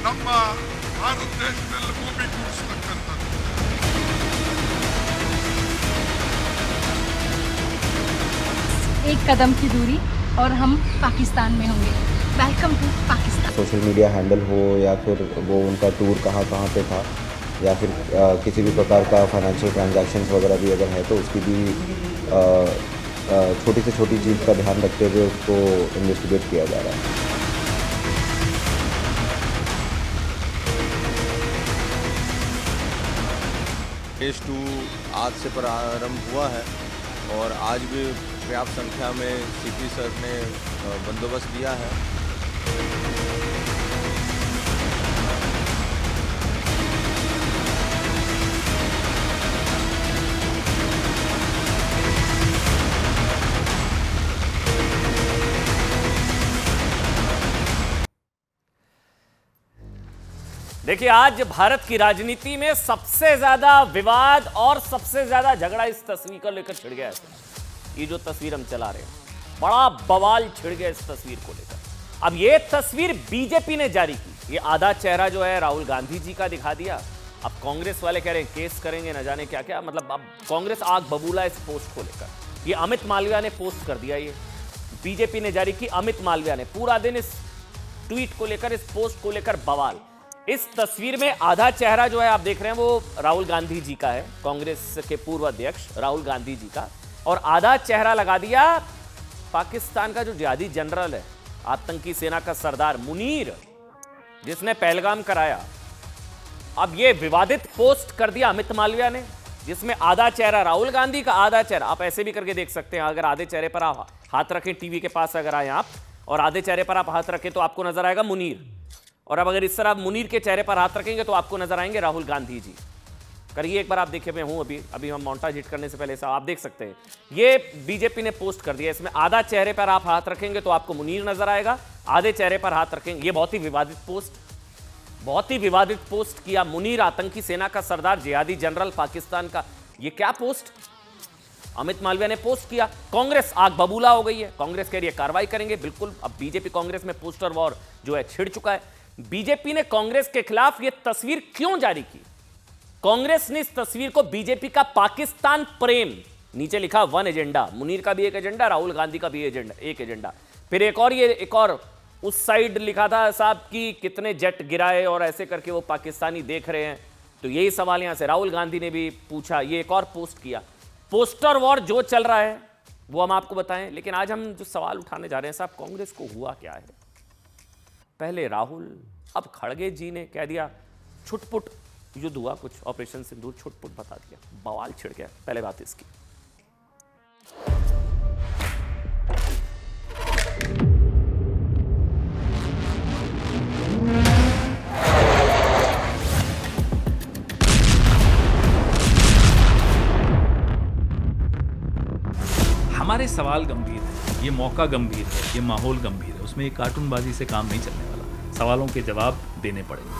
ನಮ್ಮ ಭಾರತ ದೇಶದಲ್ಲಿ ಭೂಮಿ ಕೂಡಿಸ್ತಕ್ಕಂಥದ್ದು. एक कदम की दूरी और हम पाकिस्तान में होंगे। Welcome to Pakistan. Social media handle हो या फिर वो उनका टूर कहाँ कहाँ पे था या फिर किसी भी प्रकार का फाइनेंशियल ट्रांजैक्शंस वगैरह भी अगर है तो उसकी भी छोटी से छोटी चीज़ का ध्यान रखते हुए उसको इन्वेस्टिगेट किया जा रहा है। फेज 2 आज से प्रारंभ हुआ है और आज भी पर्याप्त संख्या में सीपी सर ने बंदोबस्त दिया है। देखिए, आज भारत की राजनीति में सबसे ज्यादा विवाद और सबसे ज्यादा झगड़ा इस तस्वीर को लेकर छिड़ गया है। ये जो तस्वीर हम चला रहे हैं, बड़ा बवाल छिड़ गया इस तस्वीर को लेकर। अब ये तस्वीर बीजेपी ने जारी की। ये आधा चेहरा जो है राहुल गांधी जी का दिखा दिया। अब कांग्रेस वाले कह रहे हैं केस करेंगे, न जाने क्या क्या। मतलब अब कांग्रेस आग बबूला इस पोस्ट को लेकर। ये अमित मालविया ने पोस्ट कर दिया। ये बीजेपी ने जारी की। अमित मालविया ने पूरा दिन इस ट्वीट को लेकर, इस पोस्ट को लेकर बवाल। इस तस्वीर में आधा चेहरा जो है आप देख रहे हैं वो राहुल गांधी जी का है, कांग्रेस के पूर्व अध्यक्ष राहुल गांधी जी का, और आधा चेहरा लगा दिया पाकिस्तान का जो जिहादी जनरल है, आतंकी सेना का सरदार मुनीर, जिसने पहलगाम कराया। अब ये विवादित पोस्ट कर दिया अमित मालविया ने, जिसमें आधा चेहरा राहुल गांधी का, आधा चेहरा आप ऐसे भी करके देख सकते हैं। अगर आधे चेहरे पर आप हाथ रखें, टीवी के पास अगर आए आप, और आधे चेहरे पर आप हाथ रखें तो आपको नजर आएगा मुनीर। और अब अगर इस तरह आप मुनीर के चेहरे पर हाथ रखेंगे तो आपको नजर आएंगे राहुल गांधी जी। करिए एक बार, आप देखिए, मैं हूं अभी हम मॉन्टाज हिट करने से पहले आप देख सकते हैं। ये बीजेपी ने पोस्ट कर दिया। इसमें आधा चेहरे पर आप हाथ रखेंगे तो आपको मुनीर नजर आएगा, आधे चेहरे पर हाथ रखेंगे। ये बहुत ही विवादित पोस्ट किया। मुनीर आतंकी सेना का सरदार, जिहादी जनरल पाकिस्तान का। ये क्या पोस्ट अमित मालविया ने पोस्ट किया। कांग्रेस आग बबूला हो गई है। कांग्रेस कह रही है कार्रवाई करेंगे। बिल्कुल, अब बीजेपी कांग्रेस में पोस्टर वॉर जो है छिड़ चुका है। बीजेपी ने कांग्रेस के खिलाफ यह तस्वीर क्यों जारी की? कांग्रेस ने इस तस्वीर को बीजेपी का पाकिस्तान प्रेम, नीचे लिखा वन एजेंडा, मुनीर का भी एक एजेंडा, राहुल गांधी का भी एक एजेंडा। फिर एक और उस साइड लिखा था साहब कि कितने जेट गिराए और ऐसे करके वो पाकिस्तानी देख रहे हैं। तो यही सवाल यहां से राहुल गांधी ने भी पूछा। ये एक और पोस्ट किया। पोस्टर वॉर जो चल रहा है वो हम आपको बताएं, लेकिन आज हम जो सवाल उठाने जा रहे हैं साहब, कांग्रेस को हुआ क्या है? पहले राहुल, अब खड़गे जी ने कह दिया छुटपुट युद्ध हुआ, कुछ ऑपरेशन सिंदूर छुटपुट बता दिया, बवाल छिड़ गया। पहले बात इसकी। हमारे सवाल गंभीर है, ये मौका गंभीर है, ये माहौल गंभीर है। उसमें एक कार्टूनबाजी से काम नहीं चलने वाला। सवालों के जवाब देने पड़ेंगे।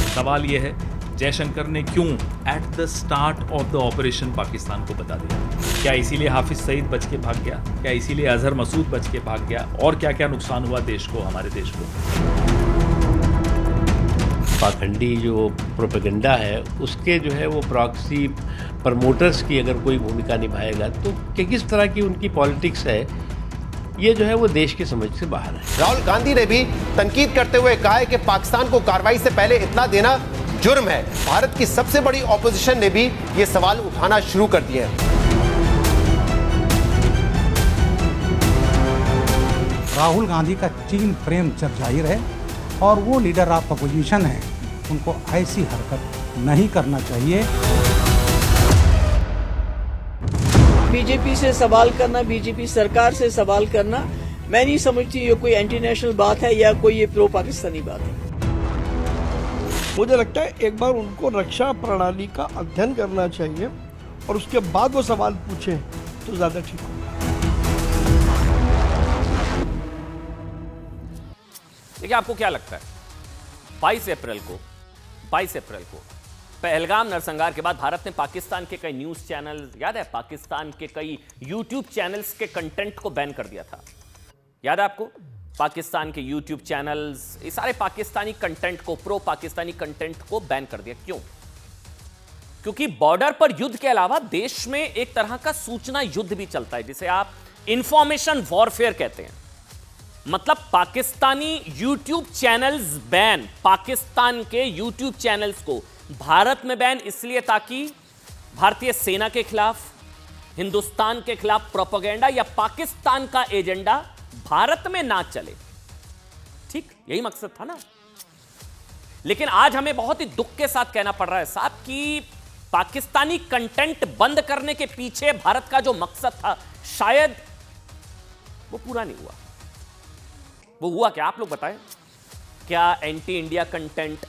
सवाल यह है, जयशंकर ने क्यों at the start of the operation Pakistan को बता दिया? क्या इसीलिए हाफिज सईद बच के भाग गया? क्या इसीलिए अजहर मसूद बच के भाग गया? और क्या क्या नुकसान हुआ देश को, हमारे देश को? पाखंडी जो प्रोपेगेंडा है उसके जो है वो प्रॉक्सी प्रमोटर्स की अगर कोई भूमिका निभाएगा तो किस तरह की उनकी पॉलिटिक्स है, ये जो है वो देश की समझ से बाहर है। राहुल गांधी ने भी तनकीद करते हुए कहा है कि पाकिस्तान को कार्रवाई से पहले इतना देना जुर्म है। भारत की सबसे बड़ी ऑपोजिशन ने भी ये सवाल उठाना शुरू कर दिए हैं। राहुल गांधी का चीन प्रेम जाहिर है और वो लीडर ऑफ अपोजिशन है, उनको ऐसी हरकत नहीं करना चाहिए। बीजेपी से सवाल करना, बीजेपी सरकार से सवाल करना, मैं नहीं समझती ये कोई एंटी नेशनल बात है या कोई ये प्रो पाकिस्तानी बात है। मुझे लगता है एक बार उनको रक्षा प्रणाली का अध्ययन करना चाहिए और उसके बाद वो सवाल पूछें तो ज्यादा ठीक होगा। देखिए, आपको क्या लगता है 22 अप्रैल को पहलगाम नरसंहार के बाद भारत ने पाकिस्तान के कई न्यूज चैनल, याद है, पाकिस्तान के कई यूट्यूब चैनल्स के कंटेंट को बैन कर दिया था, याद है आपको? पाकिस्तान के यूट्यूब चैनल्स, ये सारे पाकिस्तानी कंटेंट को, प्रो पाकिस्तानी कंटेंट को बैन कर दिया। क्यों? क्योंकि बॉर्डर पर युद्ध के अलावा देश में एक तरह का सूचना युद्ध भी चलता है, जिसे आप इंफॉर्मेशन वॉरफेयर कहते हैं। मतलब Pakistani YouTube channels ban, Pakistan के यूट्यूब चैनल्स को भारत में बैन इसलिए ताकि भारतीय सेना के खिलाफ, हिंदुस्तान के खिलाफ प्रोपेगेंडा या पाकिस्तान का एजेंडा भारत में ना चले। ठीक, यही मकसद था ना। लेकिन आज हमें बहुत ही दुख के साथ कहना पड़ रहा है साहब कि पाकिस्तानी कंटेंट बंद करने के पीछे भारत का जो मकसद था, शायद वो पूरा नहीं हुआ। वो हुआ क्या, आप लोग बताएं। क्या एंटी इंडिया कंटेंट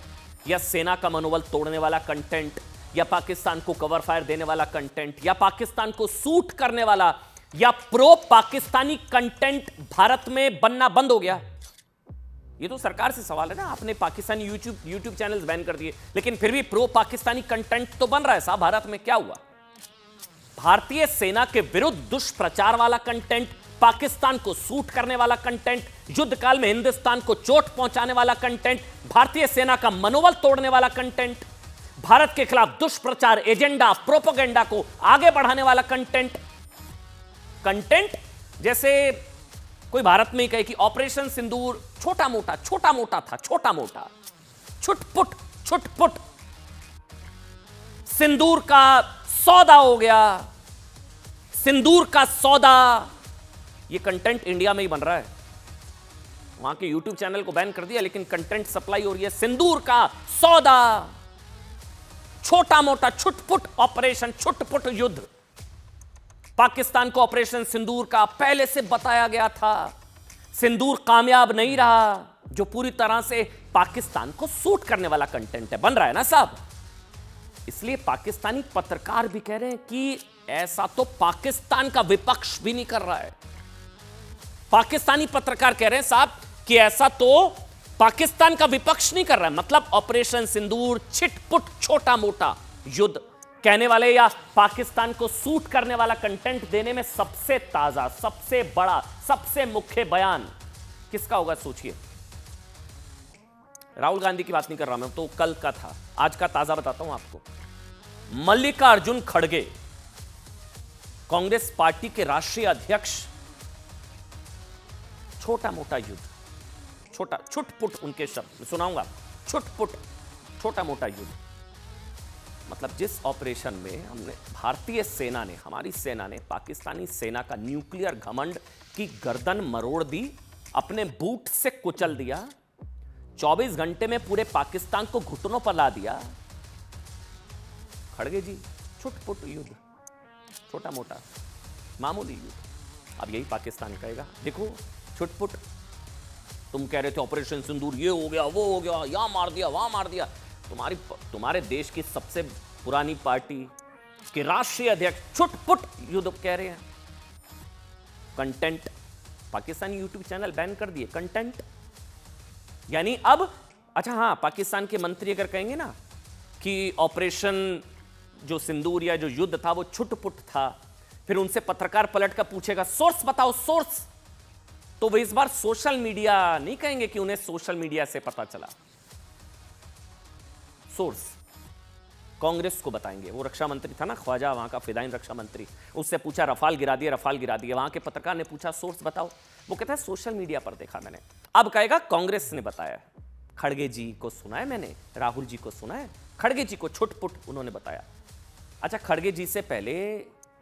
या सेना का मनोबल तोड़ने वाला कंटेंट या पाकिस्तान को कवर फायर देने वाला कंटेंट या पाकिस्तान को सूट करने वाला या प्रो पाकिस्तानी कंटेंट भारत में बनना बंद हो गया? ये तो सरकार से सवाल है ना। आपने पाकिस्तानी यूट्यूब चैनल्स बैन कर दिए, लेकिन फिर भी प्रो पाकिस्तानी कंटेंट तो बन रहा है साहब भारत में। क्या हुआ? भारतीय सेना के विरुद्ध दुष्प्रचार वाला कंटेंट, पाकिस्तान को सूट करने वाला कंटेंट, युद्ध काल में हिंदुस्तान को चोट पहुंचाने वाला कंटेंट, भारतीय सेना का मनोबल तोड़ने वाला कंटेंट, भारत के खिलाफ दुष्प्रचार एजेंडा, प्रोपेगेंडा को आगे बढ़ाने वाला कंटेंट जैसे कोई भारत में ही कहे कि ऑपरेशन सिंदूर छोटा मोटा था, छोटा मोटा, छुटपुट सिंदूर का सौदा हो गया, सिंदूर का सौदा। ये कंटेंट इंडिया में ही बन रहा है। वहां के यूट्यूब चैनल को बैन कर दिया, लेकिन कंटेंट सप्लाई हो रही है सिंदूर का सौदा, छोटा मोटा, छुटपुट ऑपरेशन, छुटपुट युद्ध। पाकिस्तान को ऑपरेशन सिंदूर का पहले से बताया गया था। सिंदूर कामयाब नहीं रहा, जो पूरी तरह से पाकिस्तान को सूट करने वाला कंटेंट है, बन रहा है ना साहब। इसलिए पाकिस्तानी पत्रकार भी कह रहे हैं कि ऐसा तो पाकिस्तान का विपक्ष भी नहीं कर रहा है। पाकिस्तानी पत्रकार कह रहे हैं साहब कि ऐसा तो पाकिस्तान का विपक्ष नहीं कर रहा है। मतलब ऑपरेशन सिंदूर, छिटपुट, छोटा मोटा युद्ध कहने वाले या पाकिस्तान को सूट करने वाला कंटेंट देने में सबसे ताजा, सबसे बड़ा, सबसे मुख्य बयान किसका होगा सोचिए। राहुल गांधी की बात नहीं कर रहा मैं, तो कल का था, आज का ताजा बताता हूं आपको। मल्लिकार्जुन खड़गे, कांग्रेस पार्टी के राष्ट्रीय अध्यक्ष, छोटा मोटा युद्ध, छोटा छुटपुट, उनके शब्द सुनाऊंगा, छुटपुट छोटा मोटा युद्ध। मतलब जिस ऑपरेशन में हमने भारतीय सेना ने, हमारी सेना ने पाकिस्तानी सेना का न्यूक्लियर घमंड की गर्दन मरोड़ दी, अपने बूट से कुचल दिया, 24 घंटे में पूरे पाकिस्तान को घुटनों पर ला दिया। खड़गे जी, छुटपुट युद्ध, छोटा मोटा, मामूली युद्ध। अब यही पाकिस्तान कहेगा, देखो छुटपुट, तुम कह रहे थे ऑपरेशन सिंदूर ये हो गया, वो हो गया, यहां मार दिया, वहां मार दिया। तुम्हारे देश की सबसे पुरानी पार्टी के राष्ट्रीय अध्यक्ष छुटपुट युद्ध कह रहे हैं। Content, Pakistani YouTube channel ban कर दिए, कंटेंट यानी अब, अच्छा हाँ, पाकिस्तान के मंत्री अगर कहेंगे ना कि ऑपरेशन जो सिंदूर या जो युद्ध था वो छुटपुट था, फिर उनसे पत्रकार पलट कर पूछेगा सोर्स बताओ, सोर्स, तो वो इस बार सोशल मीडिया नहीं कहेंगे कि उन्हें सोशल मीडिया से पता चला। सोर्स कांग्रेस को बताएंगे। वो रक्षा मंत्री था ना ख्वाजा, वहां का फिदाइन रक्षा मंत्री, उससे पूछा रफाल गिरा दिए, रफाल गिरा दिए। वहां के पत्रकार ने पूछा सोर्स बताओ, वो कहता है सोशल मीडिया पर देखा मैंने। अब कहेगा कांग्रेस ने बताया, खड़गे जी को सुना है मैंने, राहुल जी को सुना है, खड़गे जी को छुटपुट उन्होंने बताया। अच्छा, खड़गे जी से पहले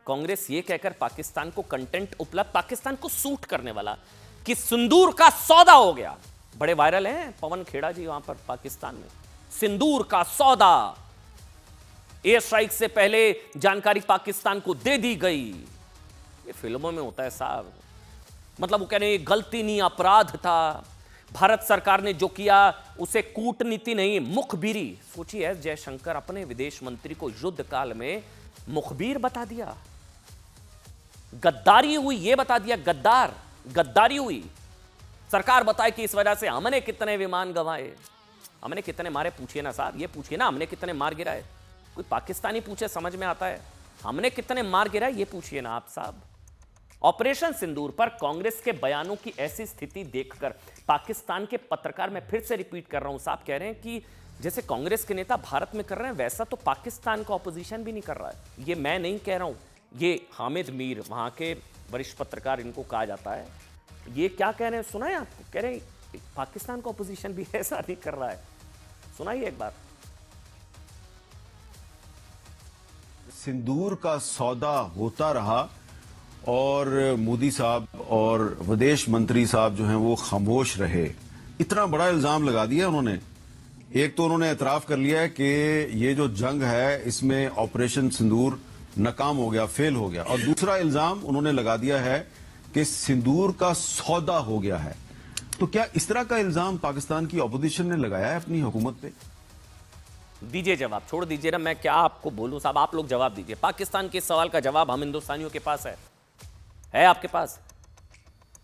कांग्रेस ये कहकर पाकिस्तान को कंटेंट उपलब्ध, पाकिस्तान को सूट करने वाला कि सिंदूर का सौदा हो गया, बड़े वायरल हैं पवन खेड़ा जी वहां पर पाकिस्तान में, सिंदूर का सौदा, एयर स्ट्राइक से पहले जानकारी पाकिस्तान को दे दी गई। ये फिल्मों में होता है साहब। मतलब वो कह रहे हैं गलती नहीं, अपराध था, भारत सरकार ने जो किया उसे कूटनीति नहीं, मुखबिरी। सोचिए एस जयशंकर अपने विदेश मंत्री को युद्ध काल में मुखबिर बता दिया, गद्दारी हुई ये बता दिया, गद्दारी हुई। सरकार बताए कि इस वजह से हमने कितने विमान गंवाए, हमने कितने मारे। पूछिए ना साहब, ये पूछिए ना हमने कितने मार गिराए। कोई पाकिस्तानी पूछे समझ में आता है, हमने कितने मार गिराए ये पूछिए ना आप साहब। ऑपरेशन सिंदूर पर कांग्रेस के बयानों की ऐसी स्थिति देखकर पाकिस्तान के पत्रकार, मैं फिर से रिपीट कर रहा हूं साहब, कह रहे हैं कि जैसे कांग्रेस के नेता भारत में कर रहे हैं वैसा तो पाकिस्तान का ऑपोजिशन भी नहीं कर रहा है। ये मैं नहीं कह रहा हूं, ये हामिद मीर, वहां के वरिष्ठ पत्रकार इनको कहा जाता है, ये क्या कह रहे हैं सुना है आपको? कह रहे हैं पाकिस्तान का ऑपोजिशन भी ऐसा नहीं कर रहा है। सुनाइए एक बार। सिंदूर का सौदा होता रहा और मोदी साहब और विदेश मंत्री साहब जो हैं वो खामोश रहे। इतना बड़ा इल्जाम लगा दिया उन्होंने। एक तो उन्होंने एतराफ कर लिया है कि ये जो जंग है इसमें ऑपरेशन सिंदूर नाकाम हो गया, फेल हो गया, और दूसरा इल्जाम उन्होंने लगा दिया है कि सिंदूर का सौदा हो गया है। तो क्या इस तरह का इल्जाम पाकिस्तान की ऑपोजिशन ने लगाया है अपनी हुकूमत पे? दीजिए जवाब, छोड़ दीजिए ना, मैं क्या आपको बोलूं साहब, आप लोग जवाब दीजिए। पाकिस्तान के सवाल का जवाब हम हिंदुस्तानियों के पास है आपके पास?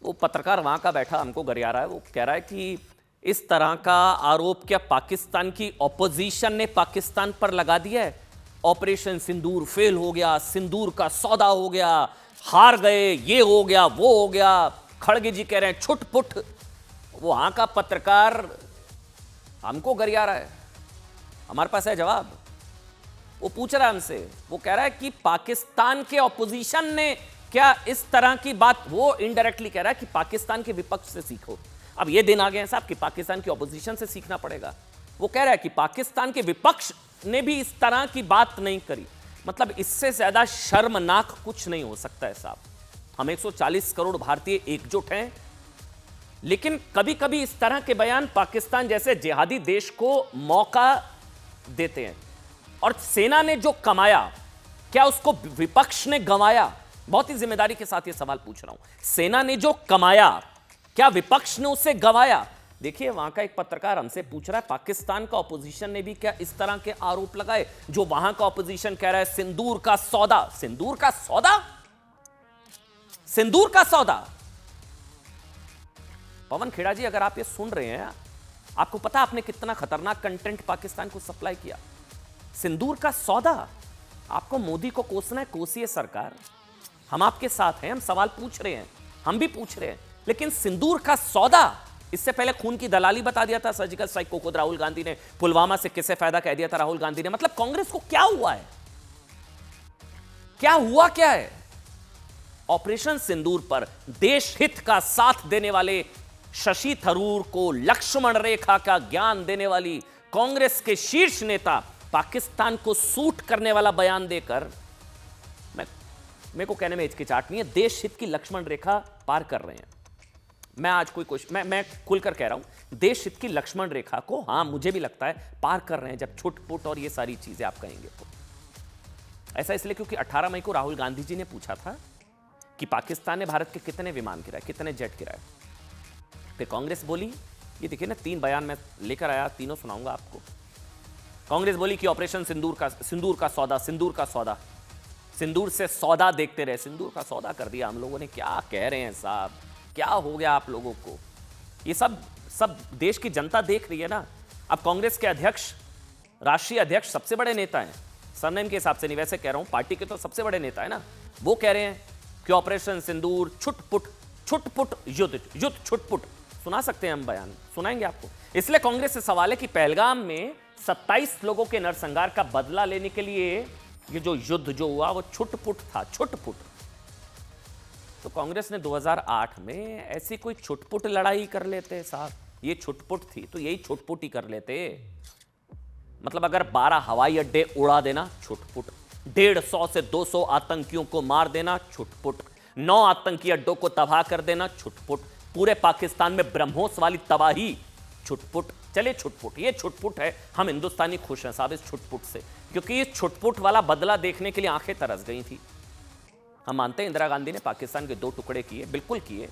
वो पत्रकार वहां का बैठा हमको गरिया रहा है, वो कह रहा है कि इस तरह का आरोप क्या पाकिस्तान की ऑपोजिशन ने पाकिस्तान पर लगा दिया है? ऑपरेशन सिंदूर फेल हो गया, सिंदूर का सौदा हो गया, हार गए, ये हो गया, वो हो गया। खड़गे जी कह रहे हैं छुटपुट। वो वहां का पत्रकार हमको गरिया रहा है, हमारे पास है जवाब। वो पूछ रहा है हमसे, वो कह रहा है कि पाकिस्तान के ऑपोजिशन ने क्या इस तरह की बात, वो इनडायरेक्टली कह रहा है कि पाकिस्तान के विपक्ष से सीखो। अब ये दिन आ गए हैं साहब कि पाकिस्तान की ऑपोजिशन से सीखना पड़ेगा। वो कह रहा है कि पाकिस्तान के विपक्ष ने भी इस तरह की बात नहीं करी। मतलब इससे ज्यादा शर्मनाक कुछ नहीं हो सकता है साहब। हम 140 करोड़ भारतीय एकजुट हैं, लेकिन कभी कभी इस तरह के बयान पाकिस्तान जैसे जिहादी देश को मौका देते हैं। और सेना ने जो कमाया, क्या उसको विपक्ष ने गंवाया? बहुत ही जिम्मेदारी के साथ यह सवाल पूछ रहा हूं। सेना ने जो कमाया, क्या विपक्ष ने उसे गंवाया? देखिए वहां का एक पत्रकार हमसे पूछ रहा है पाकिस्तान का ऑपोजिशन ने भी क्या इस तरह के आरोप लगाए जो वहां का ऑपोजिशन कह रहा है सिंदूर का सौदा। सिंदूर का सौदा, सिंदूर का सौदा। पवन खेड़ा जी, अगर आप ये सुन रहे हैं, आपको पता आपने कितना खतरनाक कंटेंट पाकिस्तान को सप्लाई किया। सिंदूर का सौदा। आपको मोदी को कोसना है, कोसिए सरकार, हम आपके साथ हैं, हम सवाल पूछ रहे हैं, हम भी पूछ रहे हैं, लेकिन सिंदूर का सौदा। इससे पहले खून की दलाली बता दिया था, सर्जिकल स्ट्राइक को खुद राहुल गांधी ने, पुलवामा से किससे फायदा कह दिया था राहुल गांधी ने। मतलब कांग्रेस को क्या हुआ है, क्या हुआ क्या है? ऑपरेशन सिंदूर पर देश हित का साथ देने वाले शशि थरूर को लक्ष्मण रेखा का ज्ञान देने वाली कांग्रेस के शीर्ष नेता पाकिस्तान को सूट करने वाला बयान देकर, मेरे को कहने में हिचकिचाहट नहीं है, देश हित की लक्ष्मण रेखा पार कर रहे हैं। मैं आज मैं खुलकर कह रहा हूं, देश हित की लक्ष्मण रेखा को, हां मुझे भी लगता है पार कर रहे हैं जब छुटपुट और ये सारी चीजें आप कहेंगे तो। ऐसा इसलिए क्योंकि 18 मई को राहुल गांधी जी ने पूछा था कि पाकिस्तान ने भारत के कितने विमान गिराए, कितने जेट गिराए। फिर कांग्रेस बोली, ये देखिए ना 3 बयान मैं लेकर आया, तीनों सुनाऊंगा आपको। कांग्रेस बोली कि ऑपरेशन सिंदूर का सौदा, सिंदूर का सौदा, सिंदूर से सौदा देखते रहे, सिंदूर का सौदा कर दिया हम लोगों ने। क्या कह रहे हैं साहब, क्या हो गया आप लोगों को? ये सब देश की जनता देख रही है ना। अब कांग्रेस के अध्यक्ष, राष्ट्रीय अध्यक्ष, सबसे बड़े नेता हैं, सरनेम के हिसाब से नहीं, वैसे कह रहा हूं, पार्टी के तो सबसे बड़े नेता है ना, वो कह रहे हैं कि ऑपरेशन सिंदूर छुटपुट युद्ध छुटपुट। सुना सकते हैं हम बयान, सुनाएंगे आपको। इसलिए कांग्रेस से सवाल है कि पहलगाम में 27 लोगों के नरसंहार का बदला लेने के लिए ये जो युद्ध जो हुआ वो छुटपुट था, छुटपुट। तो कांग्रेस ने 2008 में ऐसी कोई छुटपुट लड़ाई कर लेते साहब, ये छुटपुट थी तो यही छुटपुट ही कर लेते। मतलब अगर 12 हवाई अड्डे उड़ा देना, छुटपुट। 150 से 200 आतंकियों को मार देना, छुटपुट। 9 आतंकी अड्डों को तबाह कर देना, छुटपुट। पूरे पाकिस्तान में ब्रह्मोस वाली तबाही, छुटपुट। चले छुटपुट, ये छुटपुट है, हम हिंदुस्तानी खुश हैं साहब इस छुटपुट से, क्योंकि ये छुटपुट वाला बदला देखने के लिए आंखें तरस गई थी। हम मानते हैं इंदिरा गांधी ने पाकिस्तान के 2 टुकड़े किए, बिल्कुल किए।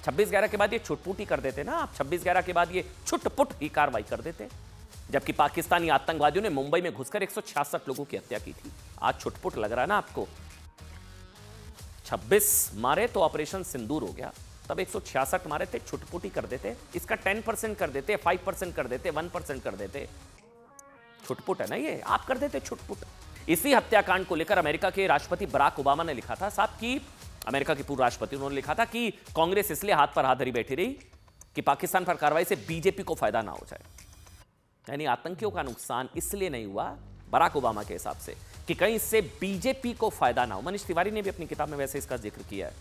26/11 के बाद ये छुटपुट ही कर देते ना आप, 26/11 के बाद ये छुटपुट ही कार्रवाई कर देते। जबकि पाकिस्तानी आतंकवादियों ने मुंबई में घुसकर 166 लोगों की हत्या की थी। आज छुटपुट लग रहा है ना आपको? 26 मारे तो ऑपरेशन सिंदूर हो गया, तब 166 मारे थे, छुटपुट ही कर देते। इसका 10% कर देते, 5% कर देते, 1% कर देते। छुटपुट है ना ये, आप कर देते छुटपुट। इसी हत्याकांड को लेकर अमेरिका के राष्ट्रपति बराक ओबामा ने लिखा था साहब कि अमेरिका के पूर्व राष्ट्रपति, उन्होंने लिखा था कि कांग्रेस इसलिए हाथ पर हाथ धरी बैठी रही कि पाकिस्तान पर कार्रवाई से बीजेपी को फायदा ना हो जाए। यानी आतंकियों का नुकसान इसलिए नहीं हुआ बराक ओबामा के हिसाब से कि कहीं इससे बीजेपी को फायदा ना हो। मनीष तिवारी ने भी अपनी किताब में वैसे इसका जिक्र किया है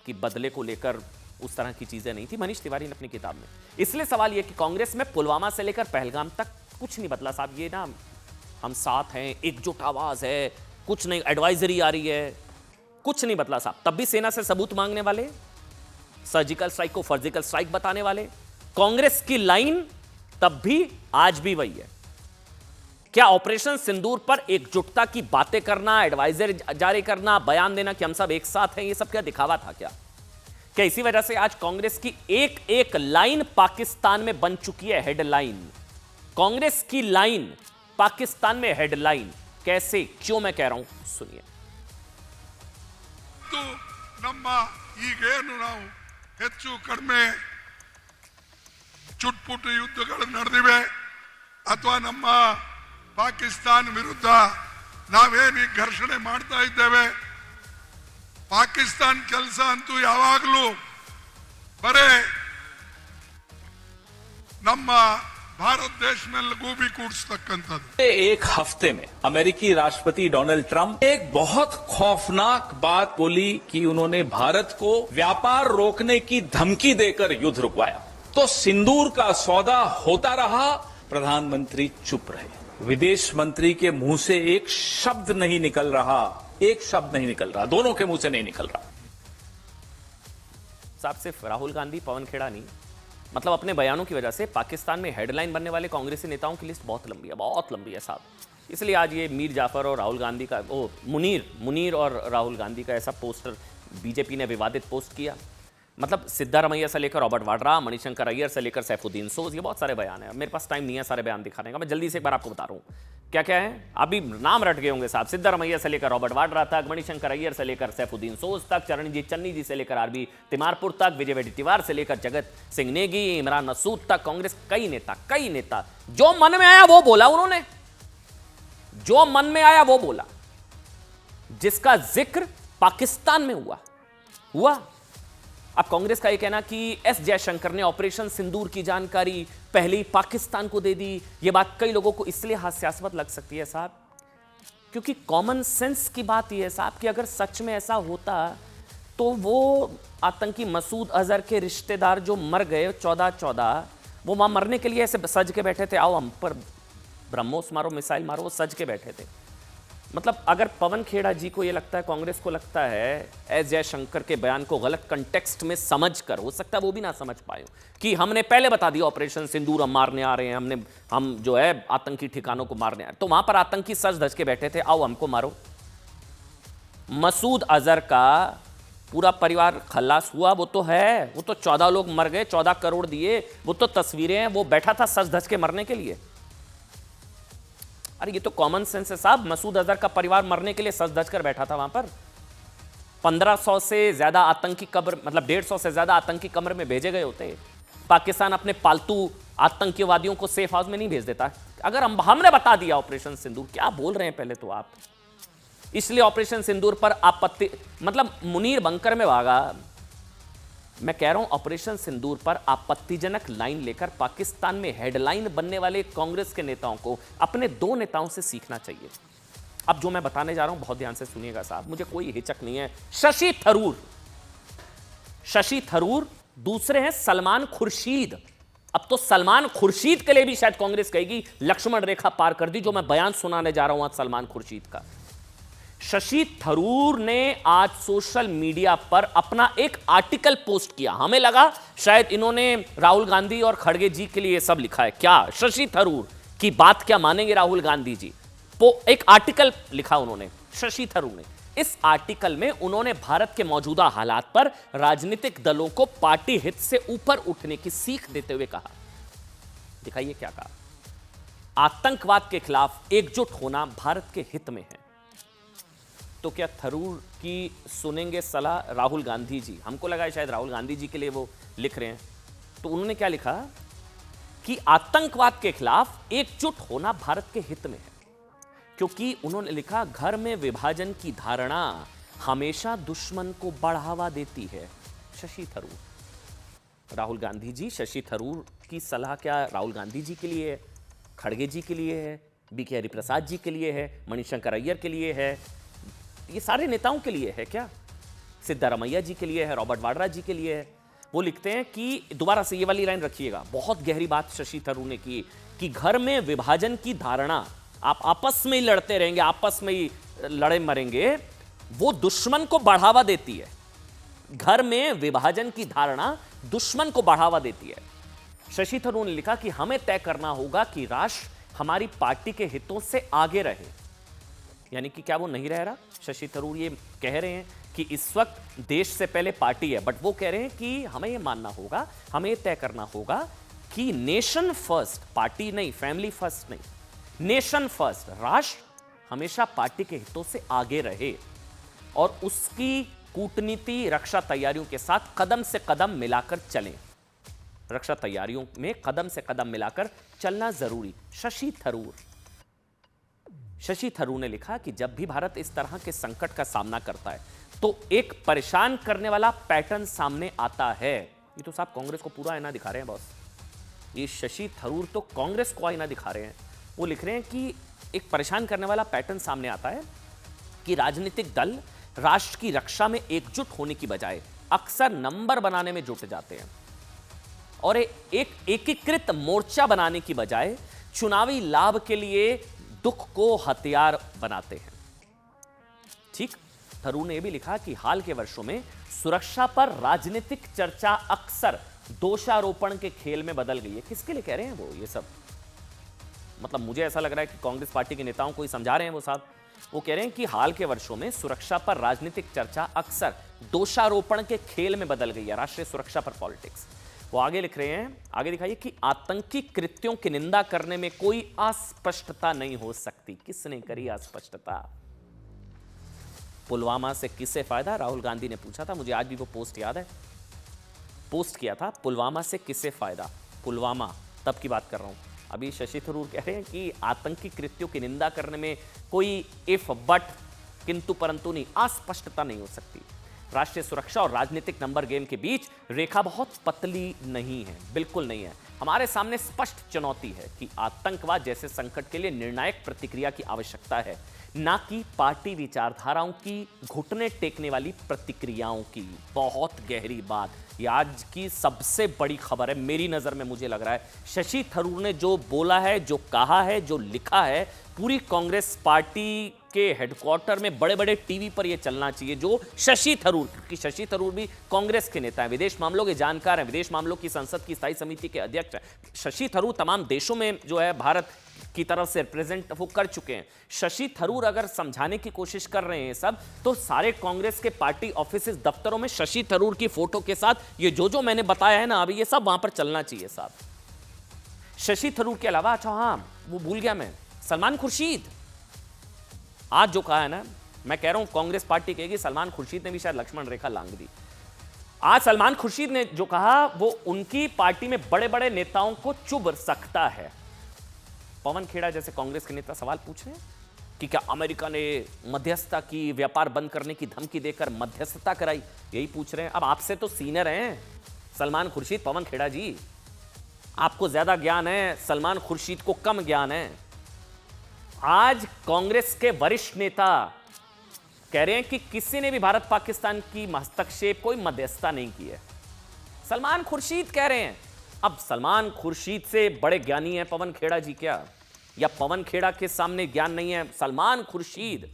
कि बदले को लेकर उस तरह की चीजें नहीं थी मनीष तिवारी ने अपनी किताब में। इसलिए सवाल यह कि कांग्रेस में पुलवामा से लेकर पहलगाम तक कुछ नहीं बदला साहब। ये ना हम साथ हैं, एकजुट आवाज है, कुछ नहीं, एडवाइजरी आ रही है, कुछ नहीं बदला साहब। तब भी सेना से सबूत मांगने वाले, सर्जिकल स्ट्राइक को फर्जिकल स्ट्राइक बताने वाले, कांग्रेस की लाइन तब भी आज भी वही है। क्या ऑपरेशन सिंदूर पर एकजुटता की बातें करना, एडवाइजरी जारी करना, बयान देना कि हम सब एक साथ हैं, ये सब क्या दिखावा था क्या इसी वजह से आज कांग्रेस की एक एक लाइन पाकिस्तान में बन चुकी है हेडलाइन? कांग्रेस की लाइन पाकिस्तान में हेडलाइन कैसे, क्यों मैं कह रहा हूं, सुनिए। तो नम्मा ಈಗೇನು ನಾವು ಹೆಚ್ಚು ಕಡಿಮೆ ಚುಟ್ಪುಟ ಯುದ್ಧಗಳು ನಡೆದಿವೆ ಅಥವಾ ನಮ್ಮ ಪಾಕಿಸ್ತಾನ ವಿರುದ್ಧ ನಾವೇನು ಘರ್ಷಣೆ ಮಾಡ್ತಾ ಇದ್ದೇವೆ, ಪಾಕಿಸ್ತಾನ ಕೆಲಸ ಅಂತೂ ಯಾವಾಗಲೂ ಬರೇ ನಮ್ಮ भारत देश में लगूबी कूटस्तಕ್ಕಂಥದ್ದು। एक हफ्ते में अमेरिकी राष्ट्रपति डोनाल्ड ट्रंप एक बहुत खौफनाक बात बोली कि उन्होंने भारत को व्यापार रोकने की धमकी देकर युद्ध रुकवाया। तो सिंदूर का सौदा होता रहा, प्रधानमंत्री चुप रहे, विदेश मंत्री के मुंह से एक शब्द नहीं निकल रहा, एक शब्द नहीं निकल रहा, दोनों के मुंह से नहीं निकल रहा। साहब सिर्फ राहुल गांधी, पवन खेड़ा नहीं, मतलब अपने बयानों की वजह से पाकिस्तान में हेडलाइन बनने वाले कांग्रेसी नेताओं की लिस्ट बहुत लंबी है, बहुत लंबी है साहब। इसलिए आज ये मीर जाफर और राहुल गांधी का, मुनीर और राहुल गांधी का ऐसा पोस्टर बीजेपी ने विवादित पोस्ट किया। मतलब सिद्धारमैया से लेकर रॉबर्ट वाड्रा, मणिशंकर अय्यर से लेकर सैफुद्दीन सोज, ये बहुत सारे बयान हैं। मेरे पास टाइम नहीं है सारे बयान दिखाने का, मैं जल्दी से एक बार आपको बता रहा हूँ क्या क्या है। अभी नाम रट गए होंगे साहब, सिद्धारमैया से लेकर रॉबर्ट वाड्रा तक, मणिशंकर अय्यर से लेकर सैफुद्दीन सोज तक, चरणजीत चन्नी जी से लेकर आरबी तिमारपुर तक, विजय वडेट्टीवार से लेकर जगत सिंह नेगी, इमरान मसूद तक, कांग्रेस कई नेता जो मन में आया वो बोला उन्होंने, जो मन में आया वो बोला, जिसका जिक्र पाकिस्तान में हुआ। अब कांग्रेस का यह कहना कि एस जयशंकर ने ऑपरेशन सिंदूर की जानकारी पहले ही पाकिस्तान को दे दी, यह बात कई लोगों को इसलिए हास्यास्पद लग सकती है साहब, क्योंकि कॉमन सेंस की बात यह है साहब कि अगर सच में ऐसा होता तो वो आतंकी मसूद अजहर के रिश्तेदार जो मर गए 14-14, वो वहां मरने के लिए ऐसे सज के बैठे थे, आओ हम पर ब्रह्मोस मारो, मिसाइल मारो, वो सज के बैठे थे। मतलब अगर पवन खेड़ा जी को ये लगता है, कांग्रेस को लगता है एस जयशंकर के बयान को गलत कंटेक्स्ट में समझकर, हो सकता है वो भी ना समझ पाए कि हमने पहले बता दिया ऑपरेशन सिंदूर हम मारने आ रहे हैं, हम जो है आतंकी ठिकानों को मारने आ रहे हैं, तो वहां पर आतंकी सज धज के बैठे थे, आओ हमको मारो। मसूद अजहर का पूरा परिवार खल्लास हुआ, वो तो है, वो तो 14 लोग मर गए, 14 करोड़ दिए, वो तो तस्वीरें हैं, वो बैठा था सज धज के मरने के लिए। अरे ये तो कॉमन सेंस है साहब, मसूद अजहर का परिवार मरने के लिए सज धज कर बैठा था वहां पर। 1500 से ज्यादा आतंकी कब्र, मतलब 150 से ज्यादा आतंकी कब्र में भेजे गए होते। पाकिस्तान अपने पालतू आतंकवादियों को सेफ हाउस में नहीं भेज देता। अगर हमने बता दिया ऑपरेशन सिंदूर, क्या बोल रहे हैं पहले तो आप, इसलिए ऑपरेशन सिंदूर पर आपत्ति, मतलब मुनीर बंकर में भागा। मैं कह रहा हूं ऑपरेशन सिंदूर पर आपत्तिजनक लाइन लेकर पाकिस्तान में हेडलाइन बनने वाले कांग्रेस के नेताओं को अपने 2 नेताओं से सीखना चाहिए। अब जो मैं बताने जा रहा हूं बहुत ध्यान से सुनिएगा साहब, मुझे कोई हिचक नहीं है। शशि थरूर, दूसरे हैं सलमान खुर्शीद। अब तो सलमान खुर्शीद के लिए भी शायद कांग्रेस कहेगी लक्ष्मण रेखा पार कर दी, जो मैं बयान सुनाने जा रहा हूं आज सलमान खुर्शीद का। शशि थरूर ने आज सोशल मीडिया पर अपना एक आर्टिकल पोस्ट किया। हमें लगा शायद इन्होंने राहुल गांधी और खड़गे जी के लिए ये सब लिखा है, क्या शशि थरूर की बात क्या मानेंगे राहुल गांधी जी? एक आर्टिकल लिखा उन्होंने, शशि थरूर ने। इस आर्टिकल में उन्होंने भारत के मौजूदा हालात पर राजनीतिक दलों को पार्टी हित से ऊपर उठने की सीख देते हुए कहा, दिखाइए क्या कहा, आतंकवाद के खिलाफ एकजुट होना भारत के हित में है। तो क्या थरूर की सुनेंगे सलाह राहुल गांधी जी? हमको लगा शायद राहुल गांधी जी के लिए वो लिख रहे हैं। तो उन्होंने क्या लिखा कि आतंकवाद के खिलाफ एकजुट होना भारत के हित में है, क्योंकि उन्होंने लिखा घर में विभाजन की धारणा हमेशा दुश्मन को बढ़ावा देती है। शशि थरूर। राहुल गांधी जी, शशि थरूर की सलाह क्या राहुल गांधी जी के लिए है, खड़गे जी के लिए है, बीके हरिप्रसाद जी के लिए है, मणिशंकर अय्यर के लिए है, ये सारे नेताओं के लिए है क्या? सिद्धारमैया जी के लिए है, रॉबर्ट वाड्रा जी के लिए है। वो लिखते हैं कि दोबारा से ये वाली लाइन रखिएगा, बहुत गहरी बात शशि थरूर ने की कि घर में विभाजन की धारणा, आप आपस में ही लड़ते रहेंगे, आपस में ही लड़े मरेंगे, वो दुश्मन को बढ़ावा देती है। घर में विभाजन की धारणा दुश्मन को बढ़ावा देती है। शशि थरूर ने लिखा कि हमें तय करना होगा कि राष्ट्र हमारी पार्टी के हितों से आगे रहे। यानी कि क्या वो नहीं रह रहा? शशि थरूर ये कह रहे हैं कि इस वक्त देश से पहले पार्टी है, बट वो कह रहे हैं कि हमें ये मानना होगा, हमें ये तय करना होगा कि नेशन फर्स्ट, पार्टी नहीं, फैमिली फर्स्ट नहीं, नेशन फर्स्ट, राष्ट्र हमेशा पार्टी के हितों से आगे रहे और उसकी कूटनीति रक्षा तैयारियों के साथ कदम से कदम मिलाकर चलें। रक्षा तैयारियों में कदम से कदम मिलाकर चलना जरूरी। शशि थरूर ने लिखा कि जब भी भारत इस तरह के संकट का सामना करता है तो एक परेशान करने वाला पैटर्न सामने आता है। ये तो साहब कांग्रेस को पूरा आईना दिखा रहे हैं बॉस। ये शशि थरूर तो कांग्रेस को आईना दिखा रहे हैं। वो लिख रहे हैं कि एक परेशान करने वाला पैटर्न सामने आता है कि राजनीतिक दल राष्ट्र की रक्षा में एकजुट होने की बजाय अक्सर नंबर बनाने में जुट जाते हैं और एक एकीकृत मोर्चा बनाने की बजाय चुनावी लाभ के लिए दुख को हथियार बनाते हैं। ठीक, थरूर ने यह भी लिखा कि हाल के वर्षों में सुरक्षा पर राजनीतिक चर्चा अक्सर दोषारोपण के खेल में बदल गई है। किसके लिए कह रहे हैं वो ये सब? मतलब मुझे ऐसा लग रहा है कि कांग्रेस पार्टी के नेताओं को ही समझा रहे हैं वो साहब। वो कह रहे हैं कि हाल के वर्षों में सुरक्षा पर राजनीतिक चर्चा अक्सर दोषारोपण के खेल में बदल गई है, राष्ट्रीय सुरक्षा पर पॉलिटिक्स। वो आगे लिख रहे हैं, आगे दिखाइए कि आतंकी कृत्यों की निंदा करने में कोई अस्पष्टता नहीं हो सकती। किसने करी अस्पष्टता? पुलवामा से किसे फायदा? राहुल गांधी ने पूछा था, मुझे आज भी वो पोस्ट याद है, पोस्ट किया था, पुलवामा से किसे फायदा? पुलवामा तब की बात कर रहा हूं। अभी शशि थरूर कह रहे हैं कि आतंकी कृत्यों की निंदा करने में कोई इफ बट किंतु परंतु नहीं, अस्पष्टता नहीं हो सकती। राष्ट्रीय सुरक्षा और राजनीतिक नंबर गेम के बीच रेखा बहुत पतली नहीं है, बिल्कुल नहीं है। हमारे सामने स्पष्ट चुनौती है कि आतंकवाद जैसे संकट के लिए निर्णायक प्रतिक्रिया की आवश्यकता है, ना कि पार्टी विचारधाराओं की घुटने टेकने वाली प्रतिक्रियाओं की। बहुत गहरी बात, ये आज की सबसे बड़ी खबर है मेरी नज़र में। मुझे लग रहा है शशि थरूर ने जो बोला है, जो कहा है, जो लिखा है, पूरी कांग्रेस पार्टी के हेडक्वार्टर में बड़े बड़े टीवी पर यह चलना चाहिए। जो शशि थरूर, क्योंकि शशि थरूर भी कांग्रेस के नेता हैं, विदेश मामलों के जानकार हैं, विदेश मामलों की संसद की स्थायी समिति के अध्यक्ष हैं। शशि थरूर तमाम देशों में जो है भारत की तरफ से रिप्रेजेंट वो कर चुके हैं। शशि थरूर अगर समझाने की कोशिश कर रहे हैं सब, तो सारे कांग्रेस के पार्टी ऑफिस दफ्तरों में शशि थरूर की फोटो के साथ ये जो मैंने बताया है ना अभी, ये सब वहां पर चलना चाहिए साहब। शशि थरूर के अलावा, अच्छा हाँ वो भूल गया मैं, सलमान खुर्शीद आज जो कहा है ना, मैं कह रहा हूं कांग्रेस पार्टी कहेगी, सलमान खुर्शीद ने भी शायद लक्ष्मण रेखा लांघ दी। आज सलमान खुर्शीद ने जो कहा वो उनकी पार्टी में बड़े बड़े नेताओं को चुभ सकता है। पवन खेड़ा जैसे कांग्रेस के नेता सवाल पूछ रहे हैं कि क्या अमेरिका ने मध्यस्थता की, व्यापार बंद करने की धमकी देकर मध्यस्थता कराई, यही पूछ रहे हैं। अब आपसे तो सीनियर हैं सलमान खुर्शीद, पवन खेड़ा जी, आपको ज्यादा ज्ञान है, सलमान खुर्शीद को कम ज्ञान है। आज कांग्रेस के वरिष्ठ नेता कह रहे हैं कि किसी ने भी भारत पाकिस्तान की हस्तक्षेप, कोई मध्यस्थता नहीं की है। सलमान खुर्शीद कह रहे हैं। अब सलमान खुर्शीद से बड़े ज्ञानी हैं पवन खेड़ा जी क्या? या पवन खेड़ा के सामने ज्ञान नहीं है? सलमान खुर्शीद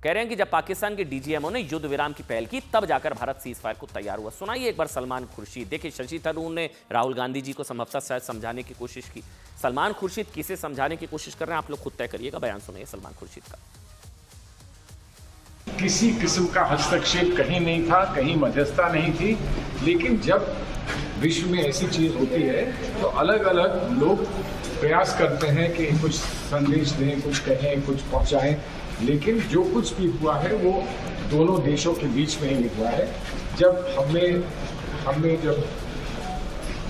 कह रहे हैं कि जब पाकिस्तान के डीजीएमओ ने युद्ध विराम की पहल की, तब जाकर भारत सीज फायर को तैयार हुआ। सुनाइए एक बार सलमान खुर्शीद। देखिए, शशि थरूर ने राहुल गांधी जी को संभवतः शायद समझाने की कोशिश की, सलमान खुर्शीद किसे समझाने की कोशिश कर रहे हैं, आप लोग खुद तय करिएगा। बयान सुनिए सलमान खुर्शीद का। किसी किस्म का हस्तक्षेप कहीं नहीं था, कहीं मध्यस्थता नहीं थी, लेकिन जब विश्व में ऐसी चीज होती है तो अलग अलग लोग प्रयास करते हैं कि कुछ संदेश दें, कुछ कहें, कुछ पहुंचाएं, लेकिन जो कुछ भी हुआ है वो दोनों देशों के बीच में ही हुआ है। जब हमने जब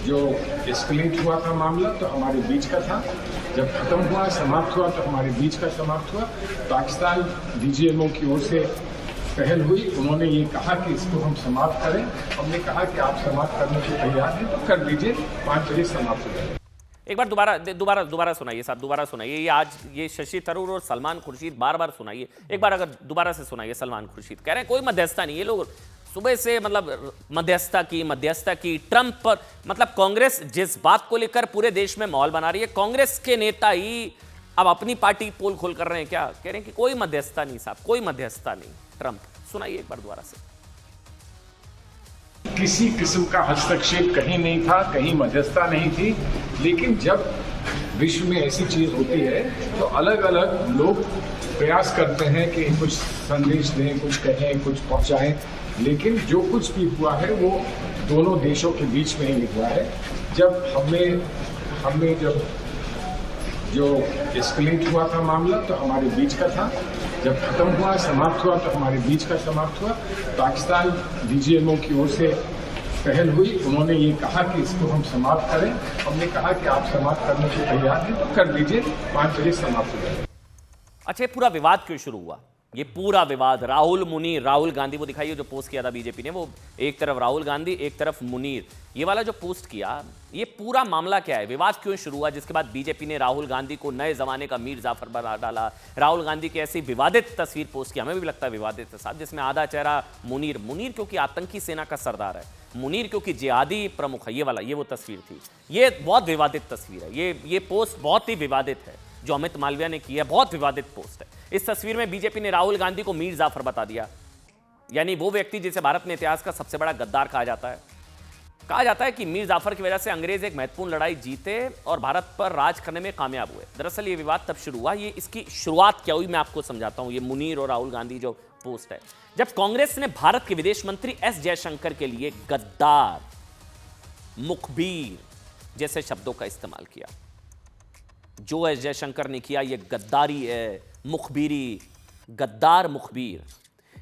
जो एस्केलेट हुआ था मामला तो हमारे बीच का था, जब खत्म हुआ, समाप्त हुआ तो हमारे बीच का समाप्त हुआ। पाकिस्तान डीजीएमओ की ओर से पहल हुई, उन्होंने ये कहा कि इसको हम समाप्त करें। हमने कहा कि आप समाप्त करने के तैयार हैं तो कर दीजिए, 5 बजे समाप्त हो जाए। एक बार दोबारा सुनाइए साहब, दोबारा सुनाइए। ये आज ये शशि थरूर और सलमान खुर्शीद बार सुनाइए। एक बार अगर दोबारा से सुनाइए। सलमान खुर्शीद कह रहे हैं कोई मध्यस्थता नहीं। ये लोग सुबह से मतलब मध्यस्थता की ट्रंप पर, मतलब कांग्रेस जिस बात को लेकर पूरे देश में माहौल बना रही है, कांग्रेस के नेता ही अब अपनी पार्टी पोल खोल कर रहे हैं क्या? कह रहे हैं कि कोई मध्यस्थता नहीं साहब, कोई मध्यस्थता नहीं। ट्रंप सुनाइए एक बार दोबारा से। किसी किस्म का हस्तक्षेप कहीं नहीं था, कहीं मध्यस्थता नहीं थी, लेकिन जब विश्व में ऐसी चीज होती है तो अलग अलग लोग प्रयास करते हैं कि कुछ संदेश दें, कुछ कहें, कुछ पहुंचाएं, लेकिन जो कुछ भी हुआ है वो दोनों देशों के बीच में ही हुआ है। जब हमने जब जो एस्केलेट हुआ था मामला तो हमारे बीच का था, जब खत्म हुआ, समाप्त हुआ तो हमारे बीच का समाप्त हुआ। पाकिस्तान डीजीएमओ की ओर से पहल हुई, उन्होंने ये कहा कि इसको हम समाप्त करें। हमने कहा कि आप समाप्त करने के तैयार हैं तो कर दीजिए, 5 बजे समाप्त हो जाए। अच्छा, पूरा विवाद क्यों शुरू हुआ? ये पूरा विवाद राहुल गांधी, वो दिखाइए जो पोस्ट किया था बीजेपी ने, वो एक तरफ राहुल गांधी एक तरफ मुनीर, ये वाला जो पोस्ट किया, ये पूरा मामला क्या है? विवाद क्यों शुरू हुआ? जिसके बाद बीजेपी ने राहुल गांधी को नए जमाने का मीर जाफर बना डाला। राहुल गांधी की ऐसी विवादित तस्वीर पोस्ट की, हमें भी लगता है विवादित साहब, जिसमें आधा चेहरा मुनीर क्योंकि आतंकी सेना का सरदार है, मुनीर क्योंकि जिहादी प्रमुख है, ये वाला, ये वो तस्वीर थी। ये बहुत विवादित तस्वीर है, ये पोस्ट बहुत ही विवादित है जो अमित मालविया ने की है, बहुत विवादित पोस्ट है। इस तस्वीर में बीजेपी ने राहुल गांधी को मीर जाफर बता दिया, यानी वो व्यक्ति जिसे भारत में इतिहास का सबसे बड़ा गद्दार कहा जाता है। कहा जाता है कि मीर जाफर की वजह से अंग्रेज एक महत्वपूर्ण लड़ाई जीते और भारत पर राज करने में कामयाब हुए। दरअसल ये विवाद तब शुरू हुआ, ये इसकी शुरुआत क्या हुई मैं आपको समझाता हूं। ये मुनीर और राहुल गांधी जो पोस्ट है, जब कांग्रेस ने भारत के विदेश मंत्री एस जयशंकर के लिए गद्दार, मुखबिर जैसे शब्दों का इस्तेमाल किया। जो एस जयशंकर ने किया ये गद्दारी है, मुखबिरी, गद्दार मुखबिर।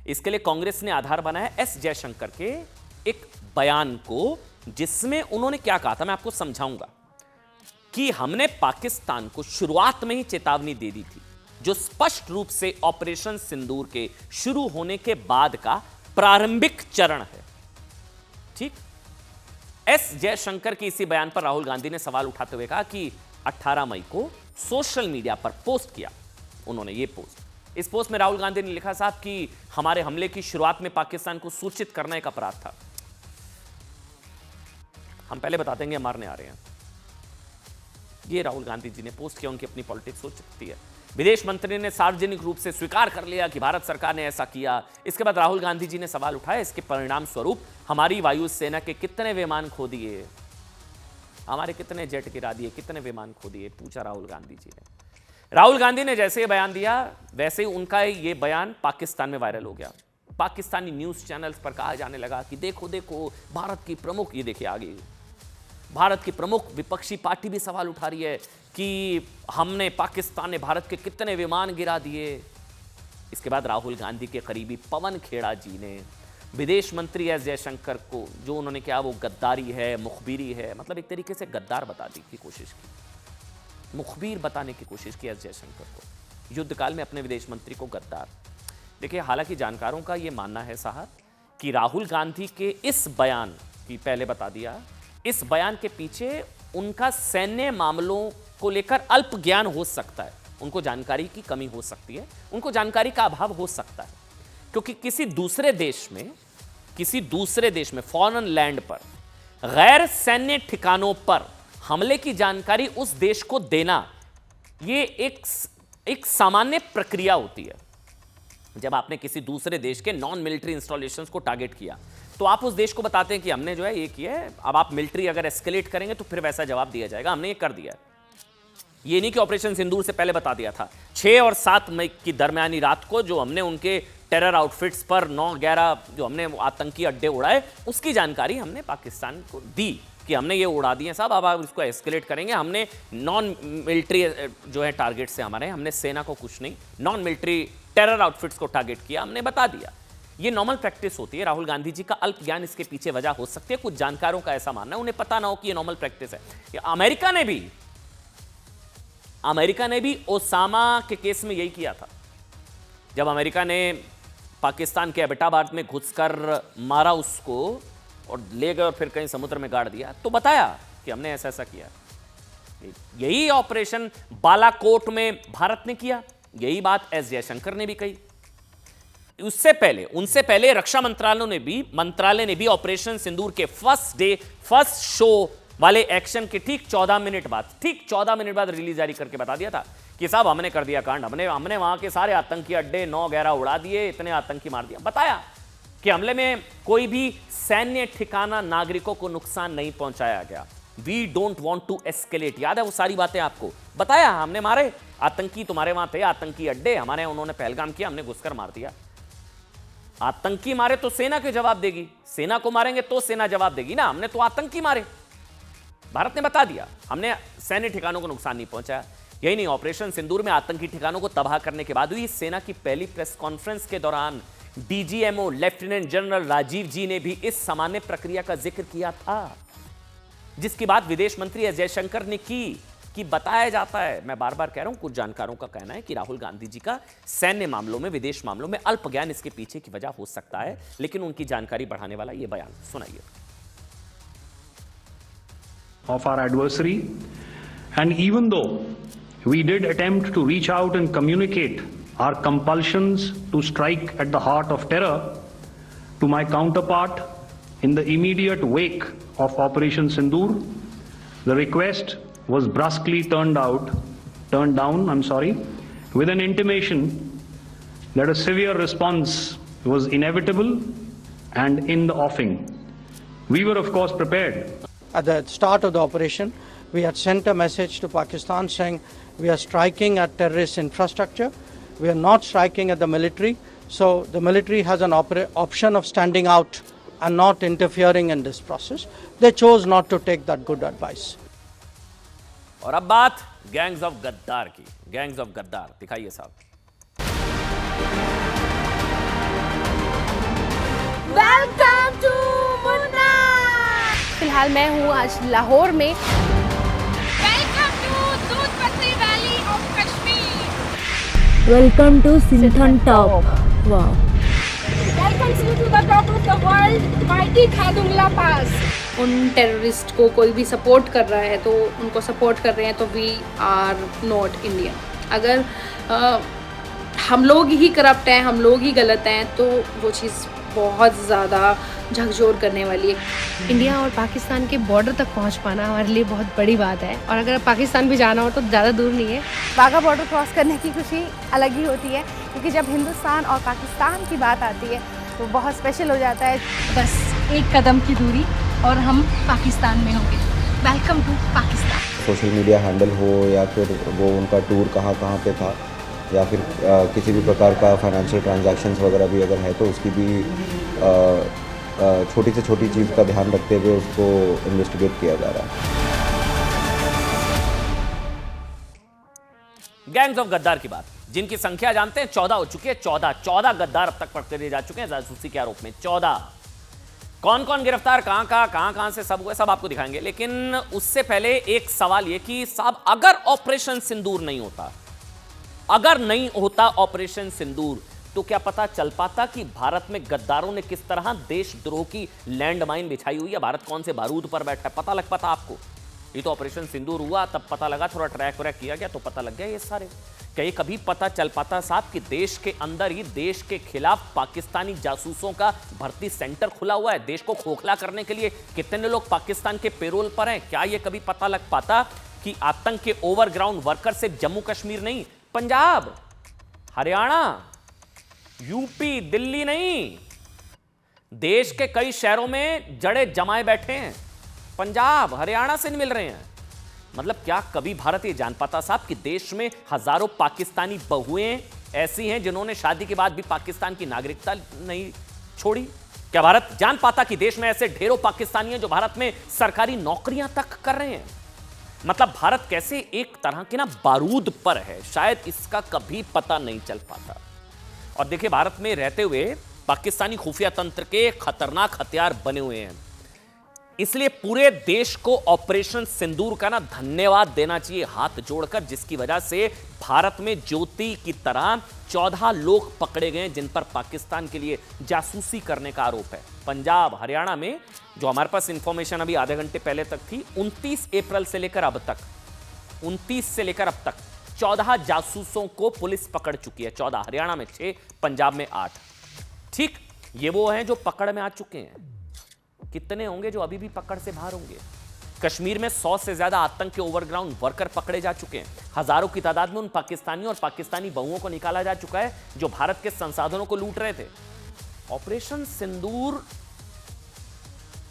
इसके लिए कांग्रेस ने आधार बनाया एस जयशंकर के एक बयान को, जिसमें उन्होंने क्या कहा था मैं आपको समझाऊंगा। कि हमने पाकिस्तान को शुरुआत में ही चेतावनी दे दी थी, जो स्पष्ट रूप से ऑपरेशन सिंदूर के शुरू होने के बाद का प्रारंभिक चरण है। ठीक, एस जयशंकर के इसी बयान पर राहुल गांधी ने सवाल उठाते हुए कहा कि 18 मई को सोशल मीडिया पर पोस्ट किया उन्होंने ये पोस्ट। इस पोस्ट में राहुल गांधी ने लिखा साहब कि हमारे हमले की शुरुआत में पाकिस्तान को सूचित करना एक अपराध था। हम पहले बता देंगे हम मारने आ रहे हैं। ये राहुल गांधी जी ने पोस्ट किया, उनकी अपनी पॉलिटिक्स हो सकती है। विदेश मंत्री ने सार्वजनिक रूप से स्वीकार कर लिया कि भारत सरकार ने ऐसा किया। इसके बाद राहुल गांधी जी ने सवाल उठाया, इसके परिणाम स्वरूप हमारी वायुसेना के कितने विमान खो दिए, हमारे कितने जेट गिरा दिए, कितने विमान खो दिए, पूछा राहुल गांधी जी ने। राहुल गांधी ने जैसे ये बयान दिया वैसे ही उनका ये बयान पाकिस्तान में वायरल हो गया। पाकिस्तानी न्यूज चैनल्स पर कहा जाने लगा कि देखो देखो भारत की प्रमुख, ये देखिए आगे, भारत की प्रमुख विपक्षी पार्टी भी सवाल उठा रही है कि पाकिस्तान ने भारत के कितने विमान गिरा दिए। इसके बाद राहुल गांधी के करीबी पवन खेड़ा जी ने विदेश मंत्री एस जयशंकर को, जो उन्होंने कहा वो गद्दारी है, मुखबिरी है, मतलब एक तरीके से गद्दार बताने की कोशिश की, मुखबिर बताने की कोशिश की एस जयशंकर को, युद्धकाल में अपने विदेश मंत्री को गद्दार। देखिए, हालांकि जानकारों का ये मानना है साहब कि राहुल गांधी के इस बयान की, पहले बता दिया, इस बयान के पीछे उनका सैन्य मामलों को लेकर अल्प ज्ञान हो सकता है, उनको जानकारी की कमी हो सकती है, उनको जानकारी का अभाव हो सकता है, क्योंकि किसी दूसरे देश में फॉरेन लैंड पर गैर सैन्य ठिकानों पर हमले की जानकारी उस देश को देना, ये एक सामान्य प्रक्रिया होती है। जब आपने किसी दूसरे देश के नॉन मिलिट्री इंस्टॉलेशंस को टारगेट किया तो आप उस देश को बताते हैं कि हमने जो है ये किया है, अब आप मिलिट्री अगर एस्केलेट करेंगे तो फिर वैसा जवाब दिया जाएगा, हमने ये कर दिया है। ये नहीं कि ऑपरेशन सिंदूर से पहले बता दिया था। 6 और 7 मई की दरमियानी रात को जो हमने उनके टेरर आउटफिट्स पर 9-11 जो हमने आतंकी अड्डे उड़ाए, उसकी जानकारी हमने पाकिस्तान को दी कि हमने ये उड़ा दिए साहब, अब आप इसको एस्केलेट करेंगे। हमने नॉन मिलिट्री जो है टारगेट से हमारे, हमने सेना को कुछ नहीं, नॉन मिलिट्री टेरर आउटफिट्स को टारगेट किया, हमने बता दिया। ये नॉर्मल प्रैक्टिस होती है। राहुल गांधी जी का अल्प ज्ञान इसके पीछे वजह हो सकती है, कुछ जानकारों का ऐसा मानना है, उन्हें पता ना हो कि ये नॉर्मल प्रैक्टिस है। अमेरिका ने भी ओसामा के केस में यही किया था। जब अमेरिका ने पाकिस्तान के एबटाबाद में घुसकर मारा उसको और ले गए और फिर कहीं समुद्र में गाड़ दिया, तो बताया कि हमने ऐसा ऐसा किया। यही ऑपरेशन बालाकोट में भारत ने किया, यही बात एस जयशंकर ने भी कही। उससे पहले, उनसे पहले रक्षा मंत्रालय ने भी ऑपरेशन सिंदूर के फर्स्ट डे फर्स्ट शो वाले एक्शन के ठीक 14 मिनट बाद रिलीज जारी करके बता दिया था कि साहब हमने कर दिया कांड, हमने वहां के सारे आतंकी अड्डे 9/11 उड़ा दिए, इतने आतंकी मार दिया। बताया कि हमले में कोई भी सैन्य ठिकाना नागरिकों को नुकसान नहीं पहुंचाया गया। We don't want to escalate, याद है वो सारी बातें आपको? बताया हमने मारे आतंकी, तुम्हारे वहां थे आतंकी अड्डे, हमारे उन्होंने पहलगाम किया, हमने घुसकर मार दिया। आतंकी मारे तो सेना क्यों जवाब देगी? सेना को मारेंगे तो सेना जवाब देगी ना, हमने तो आतंकी मारे। भारत ने बता दिया हमने सैन्य ठिकानों को नुकसान नहीं पहुंचाया। यही नहीं, ऑपरेशन सिंदूर में आतंकी ठिकानों को तबाह करने के बाद हुई सेना की पहली प्रेस कॉन्फ्रेंस के दौरान डीजीएमओ लेफ्टिनेंट जनरल राजीव जी ने भी इस सामान्य प्रक्रिया का जिक्र किया था, जिसकी बात विदेश मंत्री एस जयशंकर ने की कि बताया जाता है, मैं बार बार कह रहा हूं, कुछ जानकारों का कहना है कि राहुल गांधी जी का सैन्य मामलों में, विदेश मामलों में अल्प ज्ञान इसके पीछे की वजह हो सकता है, लेकिन उनकी जानकारी बढ़ाने वाला यह बयान सुनाइए। Of our adversary, and even though we did attempt to reach out and communicate our compulsions to strike at the heart of terror to my counterpart in the immediate wake of Operation Sindoor, the request was brusquely turned down, with an intimation that a severe response was inevitable and in the offing. We were of course prepared. At the start of the operation, we had sent a message to Pakistan saying we are striking at terrorist infrastructure, we are not striking at the military, so the military has an option of standing out and not interfering in this process. They chose not to take that good advice. और अब बात gangs of गद्दार की। Gangs of गद्दार दिखाइए साहब। Welcome to Munna. फिलहाल मैं हूँ आज लाहौर में। Welcome to Doodh Pathri valley of Kashmir. Welcome to Sinthan top. वाह। Welcome to the top of the world, mighty Khardungla pass. उन टेररिस्ट को कोई भी सपोर्ट कर रहा है तो उनको सपोर्ट कर रहे हैं, तो वी आर नॉट इंडिया। अगर हम लोग ही करप्ट हैं, हम लोग ही गलत हैं, तो वो चीज़ बहुत ज़्यादा झकझोर करने वाली है। इंडिया और पाकिस्तान के बॉर्डर तक पहुंच पाना हमारे लिए बहुत बड़ी बात है, और अगर पाकिस्तान भी जाना हो तो ज़्यादा दूर नहीं है। वाघा बॉर्डर क्रॉस करने की खुशी अलग ही होती है, क्योंकि जब हिंदुस्तान और पाकिस्तान की बात आती है तो बहुत स्पेशल हो जाता है। बस एक कदम की दूरी और हम पाकिस्तान में होंगे। Welcome to Pakistan. Social media handle हो या फिर वो उनका टूर कहाँ पे था, या फिर किसी भी प्रकार का फाइनेंशियल ट्रांजैक्शंस वगैरह भी अगर है तो उसकी भी छोटी से छोटी चीज़ का ध्यान रखते हुए उसको इन्वेस्टिगेट किया जा रहा है। गैंग्स ऑफ गद्दार की बात, जिनकी संख्या जानते हैं 14 हो चुकी है। 14 गद्दार अब तक पकड़े जा चुके हैं जासूसी के आरोप में। 14 कौन कौन गिरफ्तार, कहां से सब हुए, सब आपको दिखाएंगे। लेकिन उससे पहले एक सवाल ये कि साहब अगर ऑपरेशन सिंदूर नहीं होता, अगर नहीं होता ऑपरेशन सिंदूर, तो क्या पता चल पाता कि भारत में गद्दारों ने किस तरह देशद्रोह की लैंडमाइन बिछाई हुई है, भारत कौन से बारूद पर बैठा है, पता लग पाता आपको? ये तो ऑपरेशन सिंदूर हुआ तब पता लगा, थोड़ा ट्रैक व्रैक किया गया तो पता लग गया ये सारे। क्या ये कभी पता चल पाता साहब कि देश के अंदर ही देश के खिलाफ पाकिस्तानी जासूसों का भर्ती सेंटर खुला हुआ है, देश को खोखला करने के लिए कितने लोग पाकिस्तान के पेरोल पर हैं? क्या ये कभी पता लग पाता कि आतंक के ओवरग्राउंड वर्कर सिर्फ जम्मू कश्मीर नहीं, पंजाब, हरियाणा, यूपी, दिल्ली नहीं, देश के कई शहरों में जड़े जमाए बैठे हैं, पंजाब हरियाणा से नहीं मिल रहे हैं। मतलब क्या कभी भारत ये जान पाता साहब कि देश में हजारों पाकिस्तानी बहुएं ऐसी हैं जिन्होंने शादी के बाद भी पाकिस्तान की नागरिकता नहीं छोड़ी? क्या भारत जान पाता कि देश में ऐसे ढेरों पाकिस्तानी हैं जो भारत में सरकारी नौकरियां तक कर रहे हैं? मतलब भारत कैसे एक तरह के ना बारूद पर है, शायद इसका कभी पता नहीं चल पाता। और देखिए, भारत में रहते हुए पाकिस्तानी खुफिया तंत्र के खतरनाक हथियार बने हुए हैं। इसलिए पूरे देश को ऑपरेशन सिंदूर का ना धन्यवाद देना चाहिए हाथ जोड़कर, जिसकी वजह से भारत में ज्योति की तरह 14 लोग पकड़े गए जिन पर पाकिस्तान के लिए जासूसी करने का आरोप है। पंजाब, हरियाणा में जो हमारे पास इंफॉर्मेशन अभी आधे घंटे पहले तक थी, 29 अप्रैल से लेकर अब तक 14 जासूसों को पुलिस पकड़ चुकी है। 14 हरियाणा में 6, पंजाब में 8। ठीक, ये वो हैं जो पकड़ में आ चुके हैं। कितने होंगे जो अभी भी पकड़ से बाहर होंगे? कश्मीर में 100 से ज्यादा आतंक के ओवरग्राउंड वर्कर पकड़े जा चुके हैं। हजारों की तादाद में उन पाकिस्तानियों और पाकिस्तानी बहुओं को निकाला जा चुका है जो भारत के संसाधनों को लूट रहे थे। ऑपरेशन सिंदूर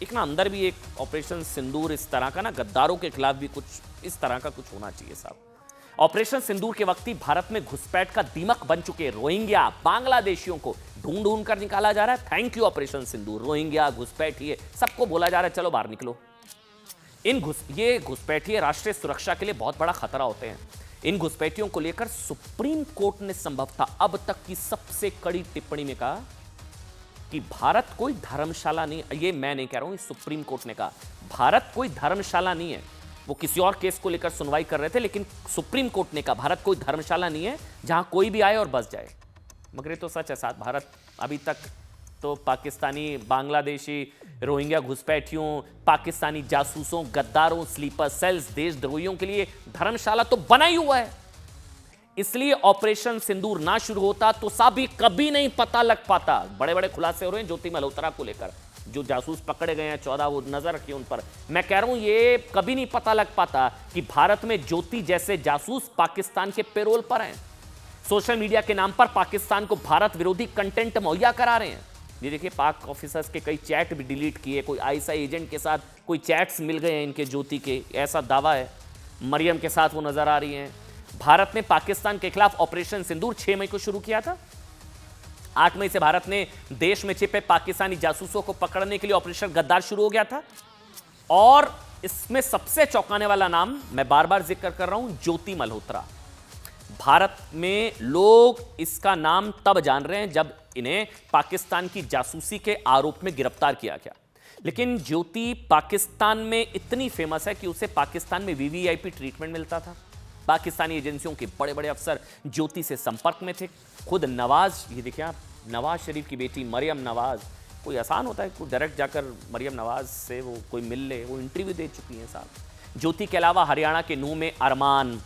एक ना अंदर भी एक ऑपरेशन सिंदूर इस तरह का ना गद्दारों के खिलाफ भी कुछ इस तरह का कुछ होना चाहिए साहब। ऑपरेशन सिंदूर के वक्त ही भारत में घुसपैठ का दीमक बन चुके रोहिंग्या बांग्लादेशियों को ढूंढ ढूंढ कर निकाला जा रहा है। Thank you operation Sindoor. Rohingya घुसपैठिए सबको बोला जा रहा है चलो बाहर निकलो। ये घुसपैठिए राष्ट्रीय सुरक्षा के लिए बहुत बड़ा खतरा होते हैं। इन घुसपैठियों को लेकर सुप्रीम कोर्ट ने संभवतः अब तक की सबसे कड़ी टिप्पणी में कहा कि भारत कोई धर्मशाला नहीं। ये मैं नहीं कह रहा हूं, सुप्रीम कोर्ट ने कहा भारत कोई धर्मशाला नहीं है। वो किसी और केस को लेकर सुनवाई कर रहे थे, लेकिन सुप्रीम कोर्ट ने कहा भारत कोई धर्मशाला नहीं है जहां कोई भी आए और बस जाए। मगर ये तो सच है साथ, भारत अभी तक तो पाकिस्तानी, बांग्लादेशी, रोहिंग्या घुसपैठियों, पाकिस्तानी जासूसों, गद्दारों, स्लीपर सेल्स, देशद्रोहियों के लिए धर्मशाला तो बना ही हुआ है। इसलिए ऑपरेशन सिंदूर ना शुरू होता तो साहब कभी नहीं पता लग पाता। बड़े बड़े खुलासे हो रहे हैं ज्योति मल्होत्रा को लेकर, जो जासूस पकड़े गए हैं 14, वो नजर रखिए उन पर। मैं कह रहा हूं ये कभी नहीं पता लग पाता कि भारत में ज्योति जैसे जासूस पाकिस्तान के पेरोल पर हैं, सोशल मीडिया के नाम पर पाकिस्तान को भारत विरोधी कंटेंट मुहैया करा रहे हैं। ये देखिए पाक ऑफिसर्स के कई चैट भी डिलीट किए, कोई आईएसआई एजेंट के साथ कोई चैट्स मिल गए हैं इनके ज्योति के, ऐसा दावा है। मरियम के साथ वो नजर आ रही हैं। भारत ने पाकिस्तान के खिलाफ ऑपरेशन सिंदूर 6 मई को शुरू किया था। 8 मई से भारत ने देश में छिपे पाकिस्तानी जासूसों को पकड़ने के लिए ऑपरेशन गद्दार शुरू हो गया था। और इसमें सबसे चौंकाने वाला नाम मैं बार बार जिक्र कर रहा हूं, ज्योति मल्होत्रा। भारत में लोग इसका नाम तब जान रहे हैं जब इन्हें पाकिस्तान की जासूसी के आरोप में गिरफ्तार किया गया। लेकिन ज्योति पाकिस्तान में इतनी फेमस है कि उसे पाकिस्तान में वीवीआईपी ट्रीटमेंट मिलता था। पाकिस्तानी एजेंसियों के बड़े बड़े अफसर ज्योति से संपर्क में थे। खुद नवाज, ये देखिए आप, नवाज शरीफ की बेटी मरियम नवाज, कोई आसान होता है कोई डायरेक्ट जाकर मरियम नवाज से वो कोई मिल ले, वो इंटरव्यू दे चुकी हैं साहब। ज्योति के अलावा हरियाणा के नूह में अरमान,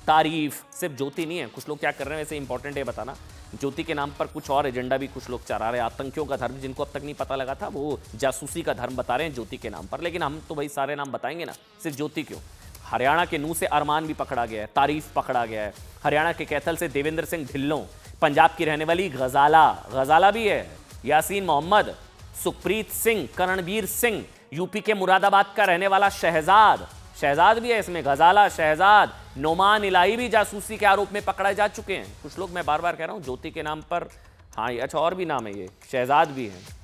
तारीफ, सिर्फ ज्योति नहीं है, कुछ लोग क्या कर रहे हैं वैसे इंपॉर्टेंट है बताना, ज्योति के नाम पर कुछ और एजेंडा भी कुछ लोग चला रहे हैं। आतंकियों का धर्म जिनको अब तक नहीं पता लगा था, वो जासूसी का धर्म बता रहे हैं ज्योति के नाम पर। लेकिन हम तो भाई सारे नाम बताएंगे ना, सिर्फ ज्योति क्यों। हरियाणा के नूह से अरमान भी पकड़ा गया है, तारीफ पकड़ा गया है। हरियाणा के कैथल से देवेंद्र सिंह ढिल्लों, पंजाब की रहने वाली गजाला भी है, यासीन मोहम्मद, सुखप्रीत सिंह, करणबीर सिंह, यूपी के मुरादाबाद का रहने वाला शहजाद भी है इसमें, गजाला, शहजाद, नोमान इलाही भी जासूसी के आरोप में पकड़े जा चुके हैं। कुछ लोग, मैं बार बार कह रहा हूं ज्योति के नाम पर, हाँ अच्छा और भी नाम है, ये शहजाद भी है।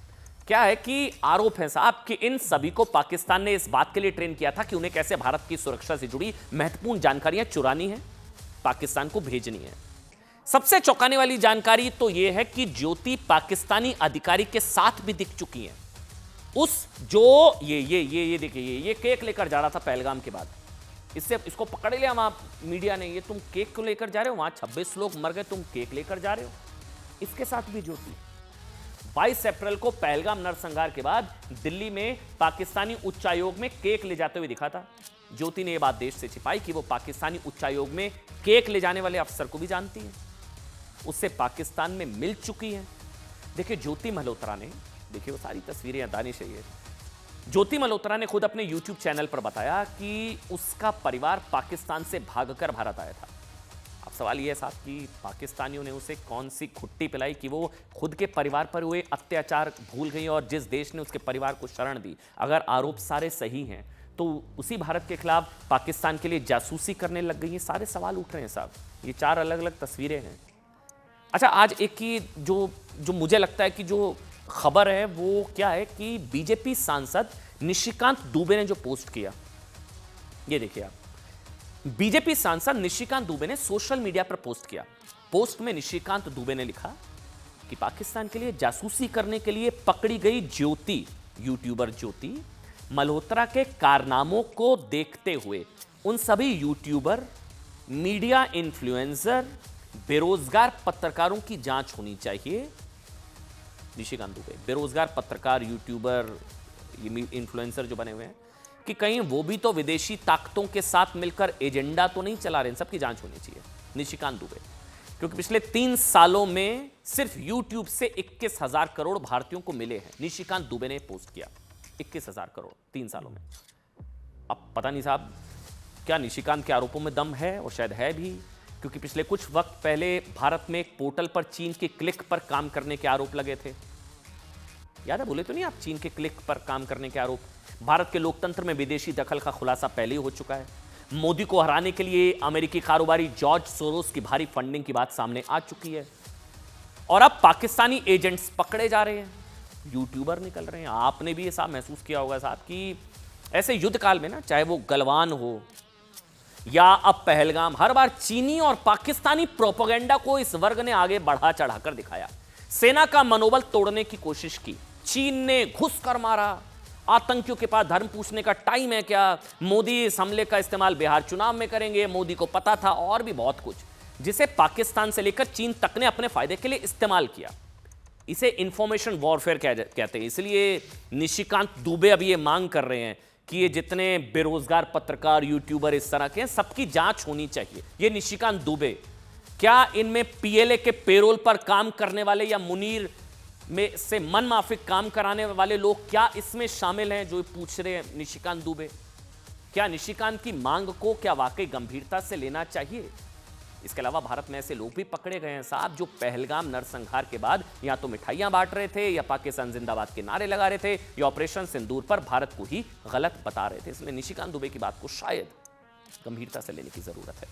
क्या है कि आरोप है साहब कि इन सभी को पाकिस्तान ने इस बात के लिए ट्रेन किया था कि उन्हें कैसे भारत की सुरक्षा से जुड़ी महत्वपूर्ण जानकारियां चुरानी है, पाकिस्तान को भेजनी है। सबसे चौंकाने वाली जानकारी तो यह है कि ज्योति पाकिस्तानी अधिकारी के साथ भी दिख चुकी है। उस जो ये देखिए, ये केक लेकर जा रहा था पहलगाम के बाद, इसको पकड़ लिया वहां मीडिया ने, ये तुम केक को लेकर जा रहे हो, वहां 26 लोग मर गए, तुम केक लेकर जा रहे हो। इसके साथ भी ज्योति 22 अप्रैल को पहलगाम नरसंहार के बाद दिल्ली में पाकिस्तानी उच्चायोग में केक ले जाते हुए दिखा था। ज्योति ने यह बात देश से छिपाई कि वो पाकिस्तानी उच्चायोग में केक ले जाने वाले अफसर को भी जानती है, उससे पाकिस्तान में मिल चुकी है। देखिए ज्योति मल्होत्रा ने, देखिए वो सारी तस्वीरें दानिश है, ज्योति मल्होत्रा ने खुद अपने YouTube चैनल पर बताया कि उसका परिवार पाकिस्तान से भागकर भारत आया था। अब सवाल यह है साहब कि पाकिस्तानियों ने उसे कौन सी खुट्टी पिलाई कि वो खुद के परिवार पर हुए अत्याचार भूल गई और जिस देश ने उसके परिवार को शरण दी। अगर आरोप सारे सही हैं तो उसी भारत के खिलाफ पाकिस्तान के लिए जासूसी करने लग गई। ये सारे सवाल उठ रहे हैं साहब, ये 4 अलग अलग तस्वीरें हैं। अच्छा, आज एक की जो मुझे लगता है कि जो खबर है वो क्या है कि बीजेपी सांसद निशिकांत दुबे ने जो पोस्ट किया, ये देखिए आप, बीजेपी सांसद निशिकांत दुबे ने सोशल मीडिया पर पोस्ट किया। पोस्ट में निशिकांत दुबे ने लिखा कि पाकिस्तान के लिए जासूसी करने के लिए पकड़ी गई ज्योति, यूट्यूबर ज्योति, मल्होत्रा के कारनामों को देखते हुए उन सभी यूट्यूबर, मीडिया इन्फ्लुएंसर, बेरोजगार पत्रकारों की जांच होनी चाहिए। निशिकांत दुबे बेरोजगार पत्रकार, यूट्यूबर, ये इन्फ्लुएंसर जो बने हुए हैं, कि कहीं वो भी तो विदेशी ताकतों के साथ मिलकर एजेंडा तो नहीं चला रहे। इन सबकी जांच होनी चाहिए। निशिकांत दुबे, क्योंकि पिछले 3 सालों में सिर्फ यूट्यूब से 21,000 करोड़ भारतीयों को मिले हैं। निशिकांत दुबे ने पोस्ट किया 21,000 करोड़ 3 सालों में। अब पता नहीं साहब क्या निशिकांत के आरोपों में दम है, और शायद है भी, क्योंकि पिछले कुछ वक्त पहले भारत में एक पोर्टल पर चीन के क्लिक पर काम करने के आरोप लगे थे। याद है, बोले तो नहीं आप, चीन के क्लिक पर काम करने के आरोप। भारत के लोकतंत्र में विदेशी दखल का खुलासा पहले ही हो चुका है। मोदी को हराने के लिए अमेरिकी कारोबारी जॉर्ज सोरोस की भारी फंडिंग की बात सामने आ चुकी है, और अब पाकिस्तानी एजेंट्स पकड़े जा रहे हैं, यूट्यूबर निकल रहे हैं। आपने भी ये साहब महसूस किया होगा साहब कि ऐसे युद्ध काल में ना, चाहे वो गलवान हो या अब पहलगाम, हर बार चीनी और पाकिस्तानी प्रोपेगेंडा को इस वर्ग ने आगे बढ़ा चढ़ाकर दिखाया। सेना का मनोबल तोड़ने की कोशिश की, चीन ने घुस कर मारा, आतंकियों के पास धर्म पूछने का टाइम है क्या, मोदी इस हमले का इस्तेमाल बिहार चुनाव में करेंगे, मोदी को पता था, और भी बहुत कुछ, जिसे पाकिस्तान से लेकर चीन तक ने अपने फायदे के लिए इस्तेमाल किया। इसे इंफॉर्मेशन वॉरफेयर कहते हैं। इसलिए निशिकांत दुबे अभी ये मांग कर रहे हैं कि ये जितने बेरोजगार पत्रकार, यूट्यूबर इस तरह के हैं, सबकी जांच होनी चाहिए। ये निशिकांत दुबे, क्या इनमें पीएलए के पेरोल पर काम करने वाले या मुनीर में से मन माफिक काम कराने वाले लोग क्या इसमें शामिल हैं, जो पूछ रहे हैं निशिकांत दुबे? क्या निशिकांत की मांग को क्या वाकई गंभीरता से लेना चाहिए? इसके अलावा भारत में ऐसे लोग भी पकड़े गए हैं साहब, जो पहलगाम नरसंहार के बाद या तो मिठाइयां बांट रहे थे, या पाकिस्तान जिंदाबाद के नारे लगा रहे थे, या ऑपरेशन सिंदूर पर भारत को ही गलत बता रहे थे। इसलिए निशिकांत दुबे की बात को शायद गंभीरता से लेने की जरूरत है।